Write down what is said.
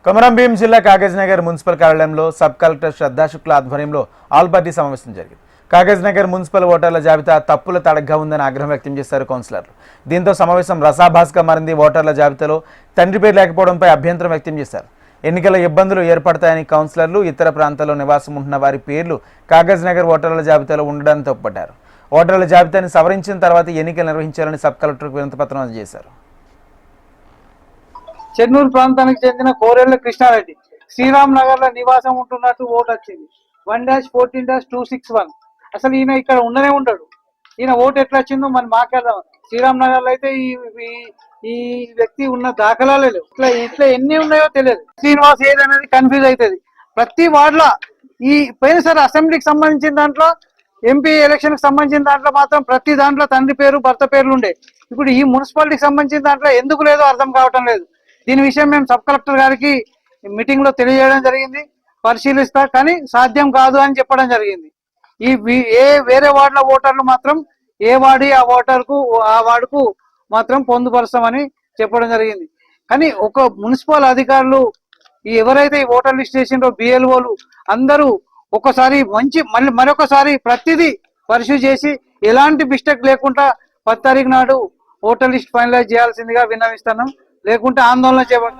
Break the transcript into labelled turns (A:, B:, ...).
A: కొమరంభీం జిల్లా కాగజ్ నగర్ మున్సిపల్ కార్యాలయంలో sub collector శ్రద్ధా శుక్లా ఆధ్వర్యంలో ఆల్ పార్టీ సమావేశం జరిగింది. కాగజ్ నగర్ మున్సిపల్ ఓటర్ల జాబితా తప్పుల తడగ్గా ఉందని ఆగ్రహం వ్యక్తం చేశారు కౌన్సిలర్లు. దీంతో సమావేశం రసాభాస్గా మారింది. ఓటర్ల జాబితాలో తండ్రి పేరు లేకపోవడంపై అభ్యంతరం వ్యక్తం చేశారు. ఎన్నికల ఇబ్బందులు ఏర్పడతాయని కౌన్సిలర్లు ఇతర ప్రాంతాల్లో నివాసం ఉంటున్న వారి పేర్లు కాగజ్ నగర్ ఓటర్ల జాబితాలో ఉండడాన్ని తప్పుపట్టారు. ఓటర్ల జాబితాని సవరించిన తర్వాత ఎన్నికలు నిర్వహించాలని సబ్ కలెక్టర్కు వినతిపత్రం అందజేశారు.
B: చెన్నూరు ప్రాంతానికి చెందిన కోరెళ్ల కృష్ణారెడ్డి శ్రీరామ్ నగర్ లో నివాసం ఉంటున్నట్టు ఓటు వచ్చింది 1-14-261. అసలు ఈయన ఇక్కడ ఉండనే ఉంటాడు. ఈయన ఓటు ఎట్లా వచ్చిందో మరి మాకేద్దాం. శ్రీరామ్ నగర్ లో అయితే ఈ వ్యక్తి ఉన్న దాఖలాలే లేవు. ఇట్లా ఎన్ని ఉన్నాయో తెలియదు. శ్రీనివాస్ ఏదనేది కన్ఫ్యూజ్ అవుతుంది. ప్రతి వార్డులో ఈ పోయినసారి అసెంబ్లీకి సంబంధించిన దాంట్లో ఎంపీ ఎలక్షన్ కి సంబంధించిన దాంట్లో మాత్రం ప్రతి దాంట్లో తండ్రి పేరు భర్త పేర్లు ఉండే. ఇప్పుడు ఈ మున్సిపాలిటీకి సంబంధించిన దాంట్లో ఎందుకు లేదో అర్థం కావటం లేదు. దీని విషయం మేము సబ్ కలెక్టర్ గారికి మీటింగ్ లో తెలియజేయడం జరిగింది. పరిశీలిస్తా కానీ సాధ్యం కాదు అని చెప్పడం జరిగింది. వేరే వార్డుల ఓటర్లు మాత్రం ఏ వాడి ఆ వార్డుకు మాత్రం పొందుపరుస్తామని చెప్పడం జరిగింది. కానీ ఒక మున్సిపల్ అధికారులు ఎవరైతే ఈ ఓటర్ లిస్ట్ చేసిండ్రో బిఎల్ఓలు అందరూ ఒకసారి మరొకసారి ప్రతిదీ పరిశీలి చేసి ఎలాంటి మిస్టేక్ లేకుండా 10 తారీఖు నాడు ఓటర్ లిస్ట్ ఫైనలైజ్ చేయాల్సిందిగా విన్నవిస్తున్నాం. లేకుంటే ఆందోళన చేపడతాం.